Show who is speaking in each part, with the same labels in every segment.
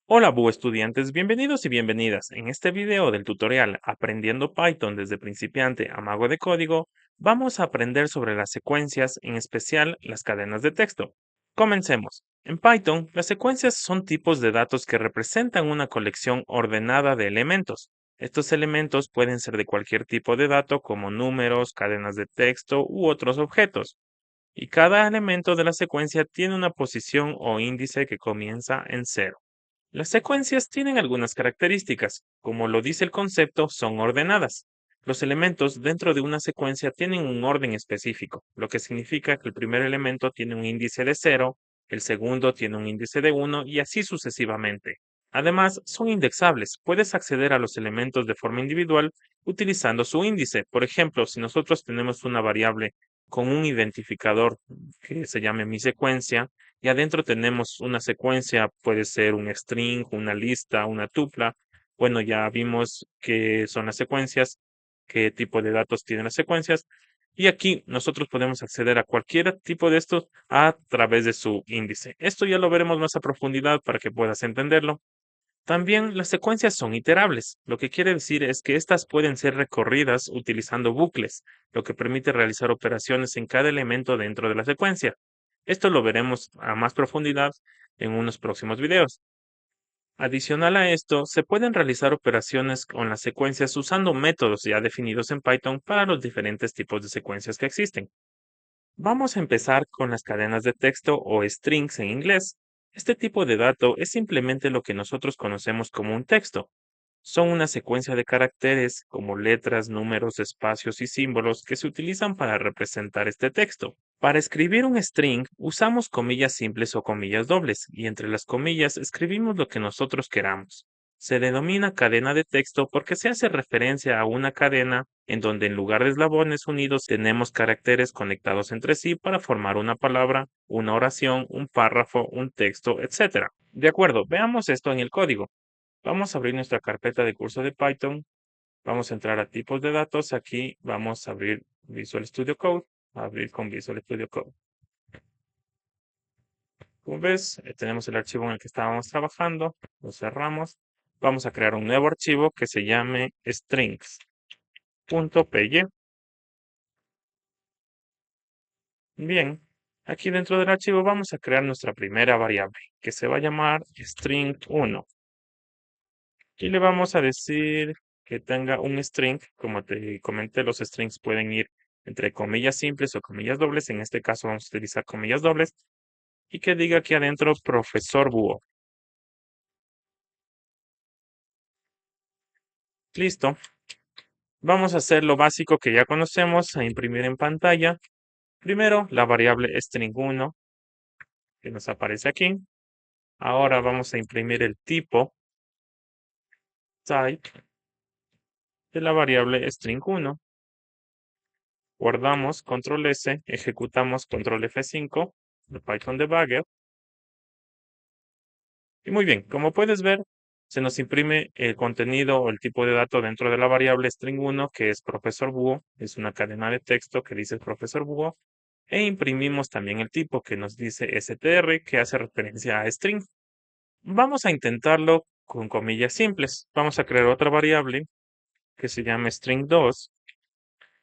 Speaker 1: Hola, estudiantes, bienvenidos y bienvenidas. En este video del tutorial Aprendiendo Python desde principiante a mago de código, vamos a aprender sobre las secuencias, en especial las cadenas de texto. Comencemos. En Python, las secuencias son tipos de datos que representan una colección ordenada de elementos. Estos elementos pueden ser de cualquier tipo de dato como números, cadenas de texto u otros objetos. Y cada elemento de la secuencia tiene una posición o índice que comienza en cero. Las secuencias tienen algunas características. Como lo dice el concepto, son ordenadas. Los elementos dentro de una secuencia tienen un orden específico, lo que significa que el primer elemento tiene un índice de 0, el segundo tiene un índice de 1 y así sucesivamente. Además, son indexables. Puedes acceder a los elementos de forma individual utilizando su índice. Por ejemplo, si nosotros tenemos una variable con un identificador que se llame mi secuencia, y adentro tenemos una secuencia, puede ser un string, una lista, una tupla. Bueno, ya vimos qué son las secuencias, qué tipo de datos tienen las secuencias. Y aquí nosotros podemos acceder a cualquier tipo de estos a través de su índice. Esto ya lo veremos más a profundidad para que puedas entenderlo. También las secuencias son iterables, lo que quiere decir es que estas pueden ser recorridas utilizando bucles, lo que permite realizar operaciones en cada elemento dentro de la secuencia. Esto lo veremos a más profundidad en unos próximos videos. Adicional a esto, se pueden realizar operaciones con las secuencias usando métodos ya definidos en Python para los diferentes tipos de secuencias que existen. Vamos a empezar con las cadenas de texto o strings en inglés. Este tipo de dato es simplemente lo que nosotros conocemos como un texto. Son una secuencia de caracteres como letras, números, espacios y símbolos que se utilizan para representar este texto. Para escribir un string usamos comillas simples o comillas dobles y entre las comillas escribimos lo que nosotros queramos. Se denomina cadena de texto porque se hace referencia a una cadena en donde en lugar de eslabones unidos tenemos caracteres conectados entre sí para formar una palabra, una oración, un párrafo, un texto, etc. De acuerdo, veamos esto en el código. Vamos a abrir nuestra carpeta de curso de Python. Vamos a entrar a tipos de datos. Aquí vamos a abrir Visual Studio Code. Abrir con Visual Studio Code. Como ves, tenemos el archivo en el que estábamos trabajando. Lo cerramos. Vamos a crear un nuevo archivo que se llame strings.py. Bien, aquí dentro del archivo vamos a crear nuestra primera variable, que se va a llamar string1. Y le vamos a decir que tenga un string. Como te comenté, los strings pueden ir entre comillas simples o comillas dobles. En este caso vamos a utilizar comillas dobles. Y que diga aquí adentro profesor búho. Listo. Vamos a hacer lo básico que ya conocemos, a imprimir en pantalla. Primero, la variable string1 que nos aparece aquí. Ahora vamos a imprimir el tipo type de la variable string1. Guardamos, control S, ejecutamos control F5 de Python Debugger. Y muy bien, como puedes ver, se nos imprime el contenido o el tipo de dato dentro de la variable string1, que es profesor búho, es una cadena de texto que dice profesor búho, e imprimimos también el tipo que nos dice str, que hace referencia a string. Vamos a intentarlo con comillas simples. Vamos a crear otra variable que se llama string2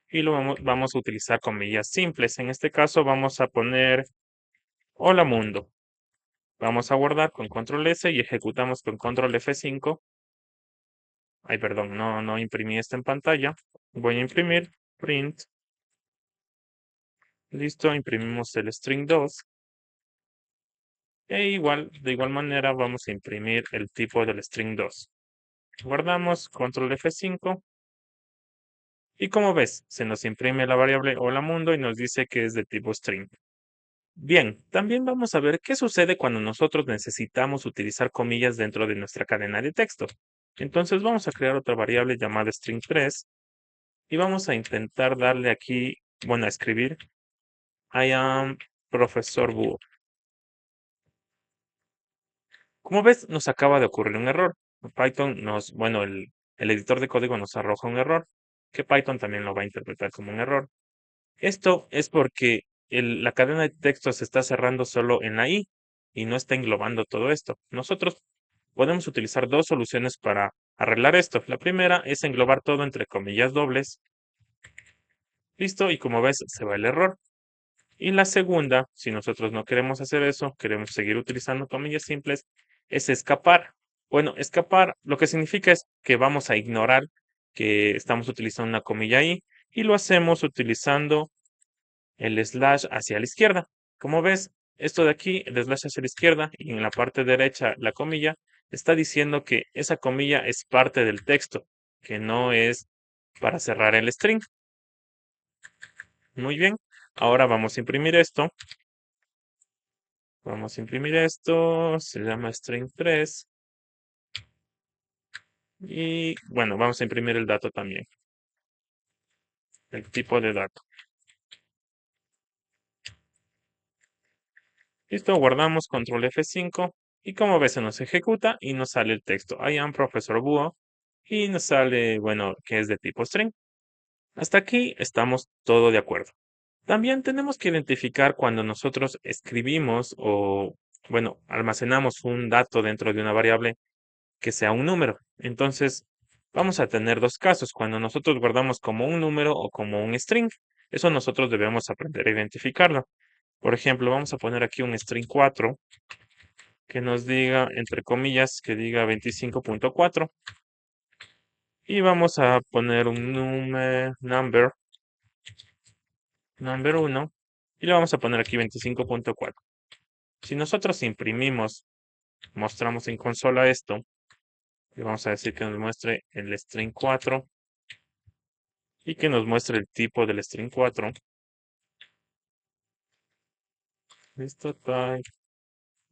Speaker 1: y vamos a utilizar comillas simples. En este caso vamos a poner hola mundo. Vamos a guardar con control S y ejecutamos con control F5. Ay, perdón, no imprimí esto en pantalla. Voy a imprimir print. Listo, imprimimos el string2. De igual manera vamos a imprimir el tipo del string2. Guardamos, control F5. Y como ves, se nos imprime la variable hola mundo y nos dice que es de tipo string. Bien, también vamos a ver qué sucede cuando nosotros necesitamos utilizar comillas dentro de nuestra cadena de texto. Entonces vamos a crear otra variable llamada string3 y vamos a intentar darle aquí, bueno, a escribir I am profesor búho. Como ves, nos acaba de ocurrir un error. Python bueno, el editor de código nos arroja un error, que Python también lo va a interpretar como un error. Esto es porque la cadena de texto se está cerrando solo en la i y no está englobando todo esto. Nosotros podemos utilizar dos soluciones para arreglar esto. La primera es englobar todo entre comillas dobles. Listo, y como ves, se va el error. Y la segunda, si nosotros no queremos hacer eso, queremos seguir utilizando comillas simples, es escapar. Bueno, escapar lo que significa es que vamos a ignorar que estamos utilizando una comilla ahí y lo hacemos utilizando el slash hacia la izquierda. Como ves, esto de aquí, el slash hacia la izquierda y en la parte derecha la comilla, está diciendo que esa comilla es parte del texto, que no es para cerrar el string. Muy bien, ahora vamos a imprimir esto. Vamos a imprimir esto, se llama string 3. Y bueno, vamos a imprimir el dato también, el tipo de dato. Listo, guardamos, control F5 y como ves se nos ejecuta y nos sale el texto I am Profesor Búho y nos sale, bueno, que es de tipo string. Hasta aquí estamos todo de acuerdo. También tenemos que identificar cuando nosotros escribimos o, bueno, almacenamos un dato dentro de una variable que sea un número. Entonces, vamos a tener dos casos, cuando nosotros guardamos como un número o como un string. Eso nosotros debemos aprender a identificarlo. Por ejemplo, vamos a poner aquí un string 4 que nos diga, entre comillas, que diga 25.4. Y vamos a poner un number 1, y le vamos a poner aquí 25.4. Si nosotros imprimimos, mostramos en consola esto, y vamos a decir que nos muestre el string 4 y que nos muestre el tipo del string 4. Listo, type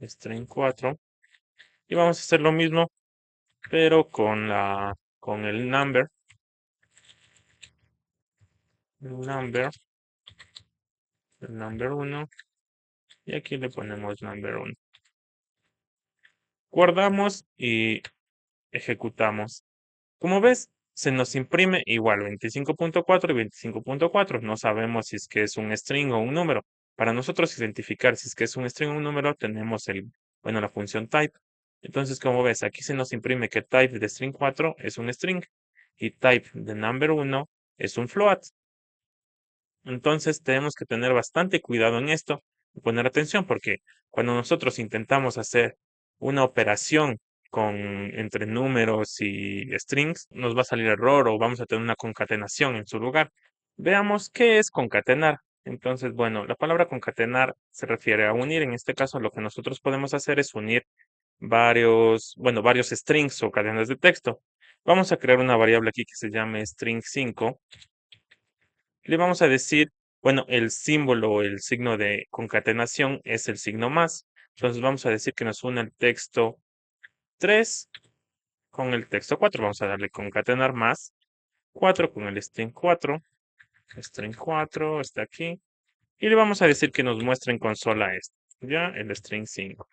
Speaker 1: string 4. Y vamos a hacer lo mismo, pero con el number, el number 1. Y aquí le ponemos number 1. Guardamos y ejecutamos. Como ves, se nos imprime igual 25.4 y 25.4. No sabemos si es que es un string o un número. Para nosotros identificar si es que es un string o un número, tenemos la función type. Entonces, como ves, aquí se nos imprime que type de string 4 es un string y type de number 1 es un float. Entonces, tenemos que tener bastante cuidado en esto y poner atención porque cuando nosotros intentamos hacer una operación entre números y strings, nos va a salir error o vamos a tener una concatenación en su lugar. Veamos qué es concatenar. Entonces, bueno, la palabra concatenar se refiere a unir. En este caso, lo que nosotros podemos hacer es unir varios strings o cadenas de texto. Vamos a crear una variable aquí que se llame string5. Le vamos a decir, bueno, el símbolo o el signo de concatenación es el signo más. Entonces vamos a decir que nos une el texto 3 con el texto 4. Vamos a darle concatenar más 4 con el string 4. String 4 está aquí. Y le vamos a decir que nos muestre en consola esto. Ya, el string 5.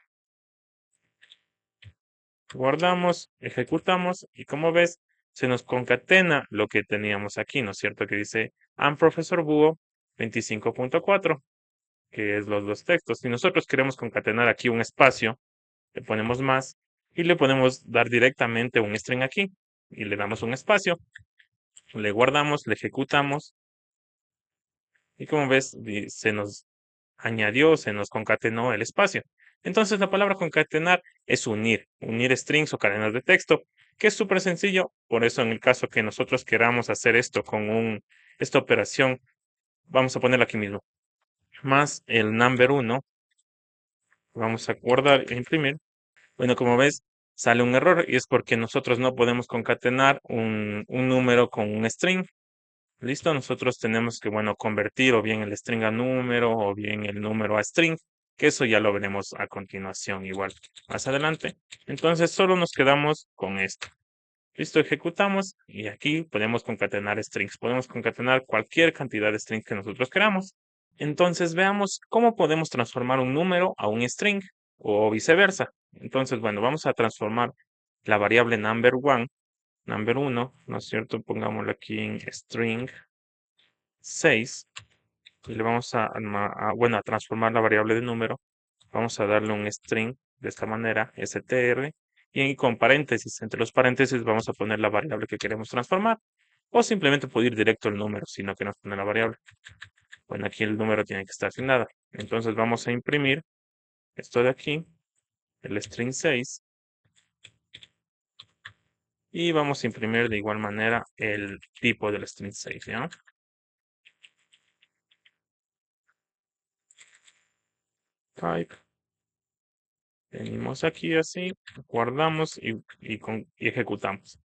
Speaker 1: Guardamos, ejecutamos y como ves, se nos concatena lo que teníamos aquí, ¿no es cierto? Que dice am profesor búho 25.4, que es los dos textos. Si nosotros queremos concatenar aquí un espacio, le ponemos más y le podemos dar directamente un string aquí y le damos un espacio, le guardamos, le ejecutamos y como ves, se nos añadió, se nos concatenó el espacio. Entonces la palabra concatenar es unir strings o cadenas de texto, que es súper sencillo. Por eso en el caso que nosotros queramos hacer esto esta operación, vamos a ponerla aquí mismo. Más el number 1, vamos a guardar e imprimir. Bueno, como ves, sale un error y es porque nosotros no podemos concatenar un número con un string. Listo, nosotros tenemos que, convertir o bien el string a número o bien el número a string, que eso ya lo veremos a continuación, igual más adelante. Entonces, solo nos quedamos con esto. Listo, ejecutamos y aquí podemos concatenar strings. Podemos concatenar cualquier cantidad de strings que nosotros queramos. Entonces, veamos cómo podemos transformar un número a un string o viceversa. Entonces, bueno, vamos a transformar la variable number 1, ¿no es cierto? Pongámoslo aquí en string 6 y le vamos a transformar la variable de número. Vamos a darle un string de esta manera, str, y con paréntesis. Entre los paréntesis vamos a poner la variable que queremos transformar, o simplemente puede ir directo el número, sino que nos pone la variable. Bueno, aquí el número tiene que estar sin nada. Entonces vamos a imprimir esto de aquí, el string 6, y vamos a imprimir de igual manera el tipo del string 6, ¿ya? Type. Venimos aquí así, guardamos y ejecutamos.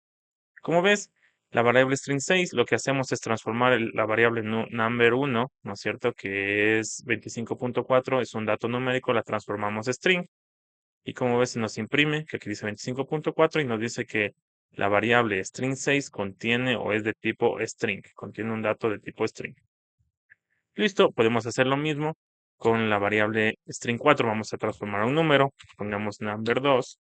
Speaker 1: Como ves, la variable string 6 lo que hacemos es transformar la variable number 1, ¿no es cierto? Que es 25.4, es un dato numérico, la transformamos a string. Y como ves, se nos imprime, que aquí dice 25.4 y nos dice que la variable string 6 contiene o es de tipo string, contiene un dato de tipo string. Listo, podemos hacer lo mismo con la variable string 4. Vamos a transformar a un número, pongamos number 2.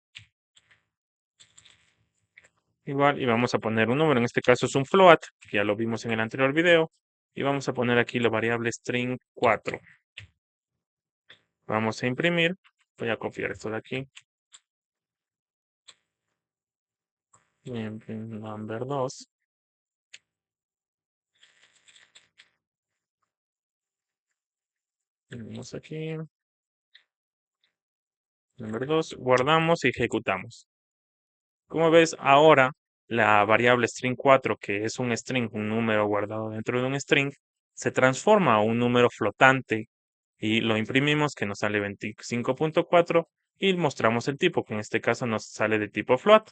Speaker 1: Igual, y vamos a poner un número, en este caso es un float, que ya lo vimos en el anterior video. Y vamos a poner aquí la variable string 4. Vamos a imprimir, voy a copiar esto de aquí. Number 2. Tenemos aquí. Número 2, guardamos y ejecutamos. Como ves, ahora la variable string 4, que es un string, un número guardado dentro de un string, se transforma a un número flotante y lo imprimimos que nos sale 25.4 y mostramos el tipo, que en este caso nos sale de tipo float.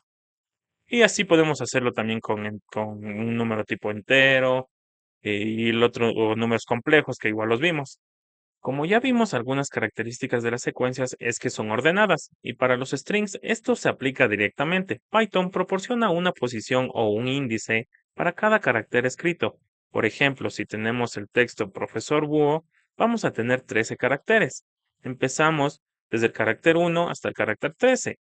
Speaker 1: Y así podemos hacerlo también con un número tipo entero y el otro, o números complejos que igual los vimos. Como ya vimos, algunas características de las secuencias es que son ordenadas, y para los strings esto se aplica directamente. Python proporciona una posición o un índice para cada carácter escrito. Por ejemplo, si tenemos el texto profesor Búho, vamos a tener 13 caracteres. Empezamos desde el carácter 1 hasta el carácter 13.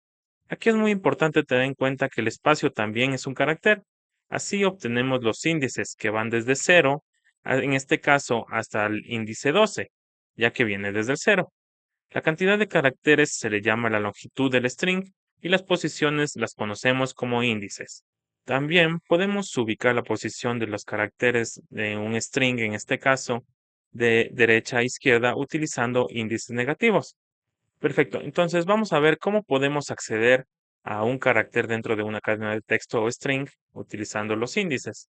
Speaker 1: Aquí es muy importante tener en cuenta que el espacio también es un carácter. Así obtenemos los índices que van desde 0, en este caso, hasta el índice 12, ya que viene desde el 0. La cantidad de caracteres se le llama la longitud del string y las posiciones las conocemos como índices. También podemos ubicar la posición de los caracteres de un string, en este caso, de derecha a izquierda utilizando índices negativos. Perfecto. Entonces vamos a ver cómo podemos acceder a un carácter dentro de una cadena de texto o string utilizando los índices.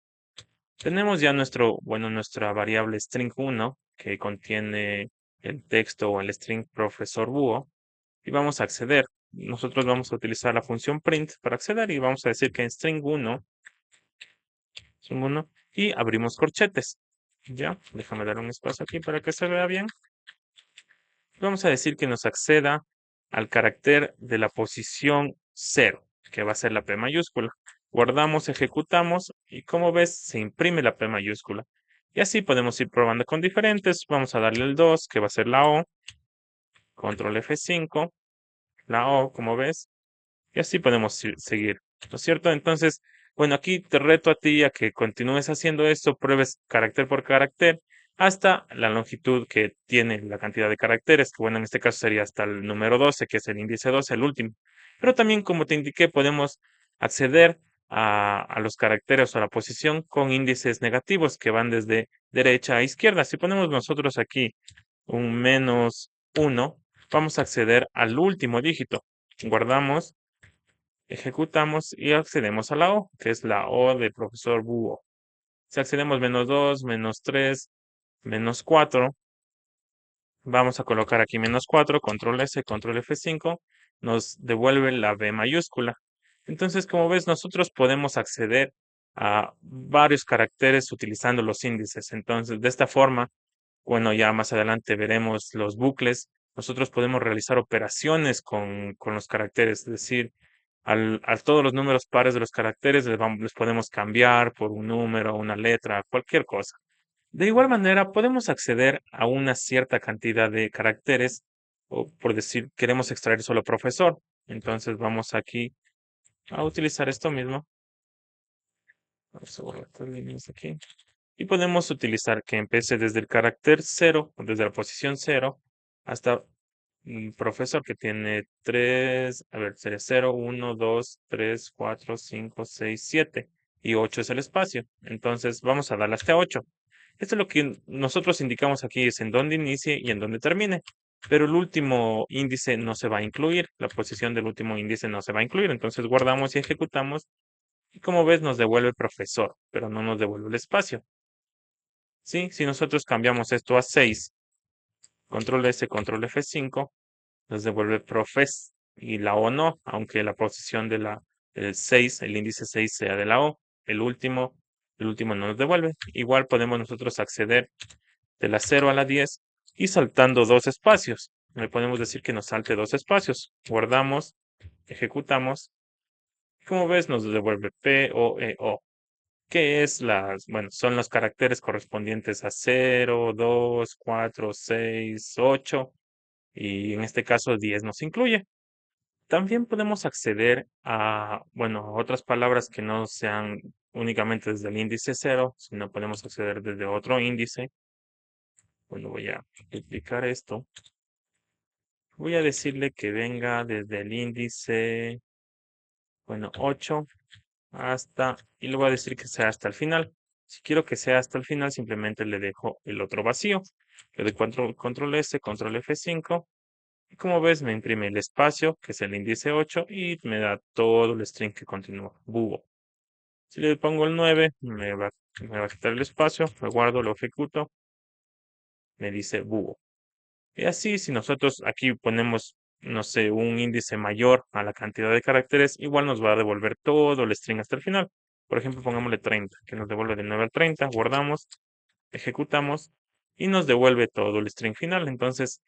Speaker 1: Tenemos ya nuestra variable string1 que contiene el texto o el string profesor búho y vamos a acceder. Nosotros vamos a utilizar la función print para acceder y vamos a decir que en string1 y abrimos corchetes. Ya, déjame dar un espacio aquí para que se vea bien. Vamos a decir que nos acceda al carácter de la posición 0, que va a ser la P mayúscula. Guardamos, ejecutamos y como ves se imprime la P mayúscula. Y así podemos ir probando con diferentes. Vamos a darle el 2, que va a ser la O. Control F5, la O, como ves. Y así podemos seguir, ¿no es cierto? Entonces, bueno, aquí te reto a ti a que continúes haciendo esto, pruebes carácter por carácter hasta la longitud que tiene la cantidad de caracteres, que bueno, en este caso sería hasta el número 12, que es el índice 12, el último. Pero también, como te indiqué, podemos acceder a los caracteres o a la posición con índices negativos que van desde derecha a izquierda. Si ponemos nosotros aquí un -1, vamos a acceder al último dígito. Guardamos, ejecutamos y accedemos a la O, que es la O del profesor Búho. Si accedemos -2, -3, -4, vamos a colocar aquí -4, control S, control F5, nos devuelve la B mayúscula. Entonces, como ves, nosotros podemos acceder a varios caracteres utilizando los índices. Entonces, de esta forma, bueno, ya más adelante veremos los bucles. Nosotros podemos realizar operaciones con los caracteres, es decir, a todos los números pares de los caracteres les podemos cambiar por un número, una letra, cualquier cosa. De igual manera, podemos acceder a una cierta cantidad de caracteres, o por decir, queremos extraer solo profesor. Entonces vamos aquí a utilizar esto mismo. Vamos a borrar estas líneas aquí. Y podemos utilizar que empiece desde el carácter 0, desde la posición 0, hasta profesor que tiene 3, a ver, sería 0, 1, 2, 3, 4, 5, 6, 7 y 8 es el espacio. Entonces vamos a darle hasta 8. Esto es lo que nosotros indicamos aquí, es en dónde inicie y en dónde termine. Pero el último índice no se va a incluir, la posición del último índice no se va a incluir. Entonces guardamos y ejecutamos. Y como ves, nos devuelve profesor, pero no nos devuelve el espacio. ¿Sí? Si nosotros cambiamos esto a 6, control S, control F5, nos devuelve profes y la O no, aunque la posición del 6, el índice 6 sea de la O. El último no nos devuelve. Igual podemos nosotros acceder de la 0 a la 10 y saltando dos espacios. Le podemos decir que nos salte dos espacios. Guardamos, ejecutamos. Como ves, nos devuelve P, O, E, O. Que es bueno, son los caracteres correspondientes a 0, 2, 4, 6, 8 y en este caso 10 nos incluye. También podemos acceder a, bueno, otras palabras que no sean únicamente desde el índice 0, sino podemos acceder desde otro índice. Bueno, voy a explicar esto. Voy a decirle que venga desde el índice, bueno, 8 y le voy a decir que sea hasta el final. Si quiero que sea hasta el final, simplemente le dejo el otro vacío. Le doy control S, control F5. Y como ves, me imprime el espacio, que es el índice 8, y me da todo el string que continúa, búho. Si le pongo el 9, me va a quitar el espacio, lo guardo, lo ejecuto, me dice búho. Y así, si nosotros aquí ponemos, no sé, un índice mayor a la cantidad de caracteres, igual nos va a devolver todo el string hasta el final. Por ejemplo, pongámosle 30, que nos devuelve de 9 al 30, guardamos, ejecutamos y nos devuelve todo el string final. Entonces,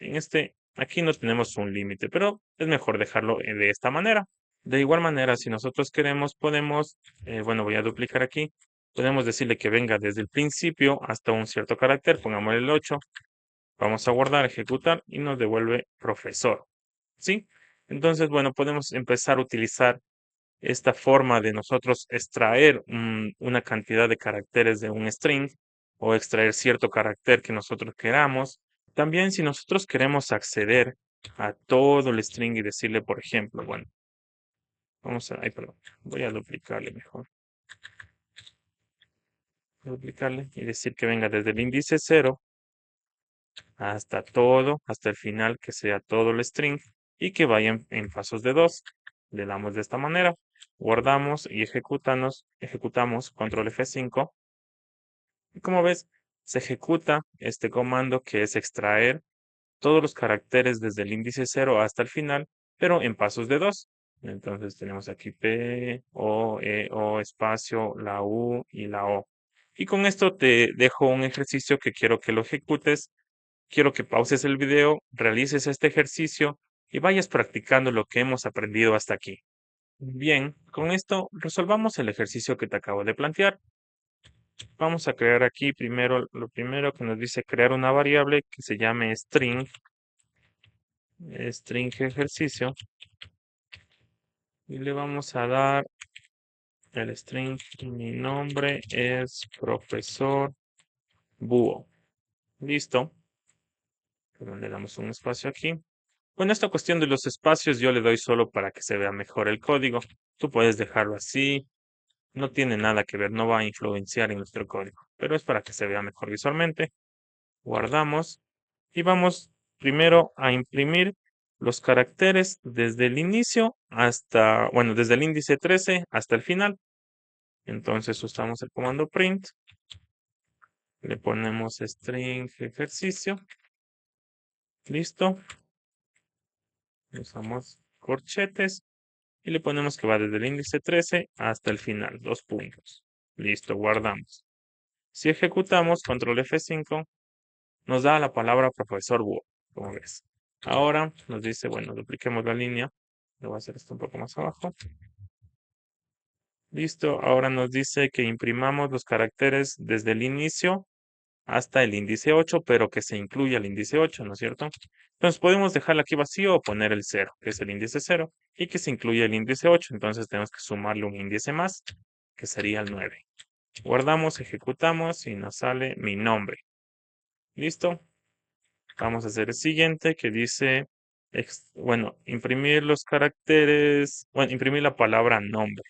Speaker 1: aquí no tenemos un límite, pero es mejor dejarlo de esta manera. De igual manera, si nosotros queremos, podemos, bueno, voy a duplicar aquí, podemos decirle que venga desde el principio hasta un cierto carácter, pongámosle el 8, vamos a guardar, ejecutar y nos devuelve profesor. ¿Sí? Entonces, bueno, podemos empezar a utilizar esta forma de nosotros extraer una cantidad de caracteres de un string o extraer cierto carácter que nosotros queramos. También si nosotros queremos acceder a todo el string y decirle, por ejemplo, bueno, ay, perdón, voy a duplicarle mejor. Duplicarle y decir que venga desde el índice 0 hasta hasta el final, que sea todo el string y que vaya en pasos de 2. Le damos de esta manera, guardamos y ejecutamos control F5. Y como ves, se ejecuta este comando que es extraer todos los caracteres desde el índice 0 hasta el final, pero en pasos de 2. Entonces tenemos aquí P, O, E, O, espacio, la U y la O. Y con esto te dejo un ejercicio que quiero que lo ejecutes. Quiero que pauses el video, realices este ejercicio y vayas practicando lo que hemos aprendido hasta aquí. Bien, con esto resolvamos el ejercicio que te acabo de plantear. Vamos a crear aquí lo primero que nos dice crear una variable que se llame string ejercicio, y le vamos a dar el string, mi nombre es profesor búho. Listo. Le damos un espacio aquí. Bueno, esta cuestión de los espacios yo le doy solo para que se vea mejor el código. Tú puedes dejarlo así, no tiene nada que ver, no va a influenciar en nuestro código, pero es para que se vea mejor visualmente. Guardamos y vamos primero a imprimir los caracteres desde el inicio bueno, desde el índice 13 hasta el final. Entonces usamos el comando print, le ponemos string ejercicio, listo, usamos corchetes y le ponemos que va desde el índice 13 hasta el final, 2 puntos. Listo, guardamos. Si ejecutamos control F5, nos da la palabra profesor búho, como ves. Ahora nos dice, bueno, dupliquemos la línea. Le voy a hacer esto un poco más abajo. Listo, ahora nos dice que imprimamos los caracteres desde el inicio hasta el índice 8, pero que se incluya el índice 8, ¿no es cierto? Entonces podemos dejarlo aquí vacío o poner el 0, que es el índice 0, y que se incluya el índice 8. Entonces tenemos que sumarle un índice más, que sería el 9. Guardamos, ejecutamos y nos sale mi nombre. ¿Listo? Vamos a hacer el siguiente que dice imprimir los caracteres, imprimir la palabra nombre.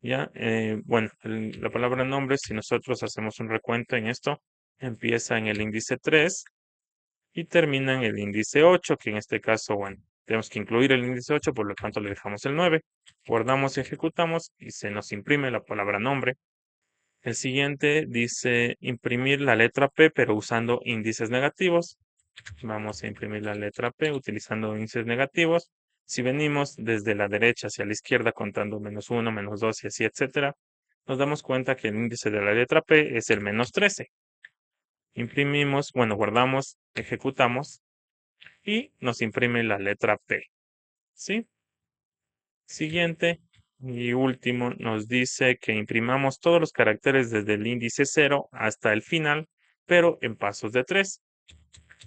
Speaker 1: ¿Ya? La palabra nombre, si nosotros hacemos un recuento en esto, empieza en el índice 3 y termina en el índice 8, que en este caso, tenemos que incluir el índice 8, por lo tanto le dejamos el 9. Guardamos y ejecutamos y se nos imprime la palabra nombre. El siguiente dice imprimir la letra P, pero usando índices negativos. Vamos a imprimir la letra P utilizando índices negativos. Si venimos desde la derecha hacia la izquierda contando -1, -2 y así, etcétera, nos damos cuenta que el índice de la letra P es el -13. Imprimimos, guardamos, ejecutamos y nos imprime la letra P. ¿Sí? Siguiente y último nos dice que imprimamos todos los caracteres desde el índice 0 hasta el final, pero en pasos de 3.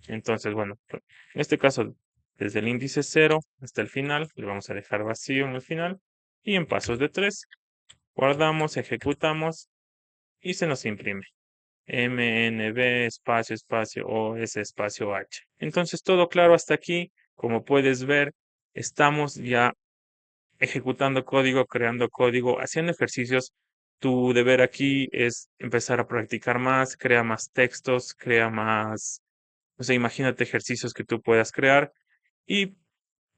Speaker 1: Entonces, en este caso, desde el índice 0 hasta el final, le vamos a dejar vacío en el final y en pasos de 3. Guardamos, ejecutamos y se nos imprime. MNB espacio espacio OS espacio H. Entonces, todo claro hasta aquí. Como puedes ver, estamos ya ejecutando código, creando código, haciendo ejercicios. Tu deber aquí es empezar a practicar más, crea más textos, crea más, imagínate ejercicios que tú puedas crear. Y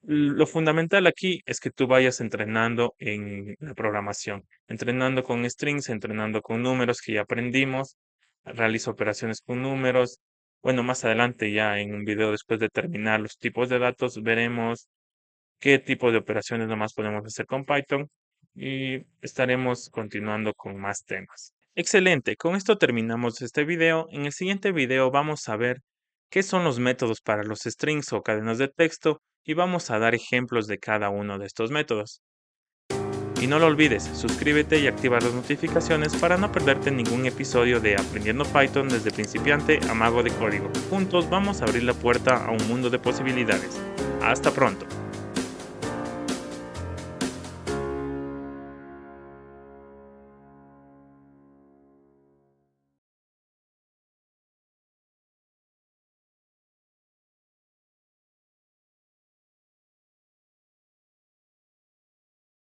Speaker 1: lo fundamental aquí es que tú vayas entrenando en la programación, entrenando con strings, entrenando con números que ya aprendimos, realiza operaciones con números. Más adelante ya en un video después de terminar los tipos de datos, veremos qué tipo de operaciones nomás podemos hacer con Python y estaremos continuando con más temas. Excelente, con esto terminamos este video. En el siguiente video vamos a ver qué son los métodos para los strings o cadenas de texto y vamos a dar ejemplos de cada uno de estos métodos. Y no lo olvides, suscríbete y activa las notificaciones para no perderte ningún episodio de Aprendiendo Python desde principiante a mago de código. Juntos vamos a abrir la puerta a un mundo de posibilidades. Hasta pronto.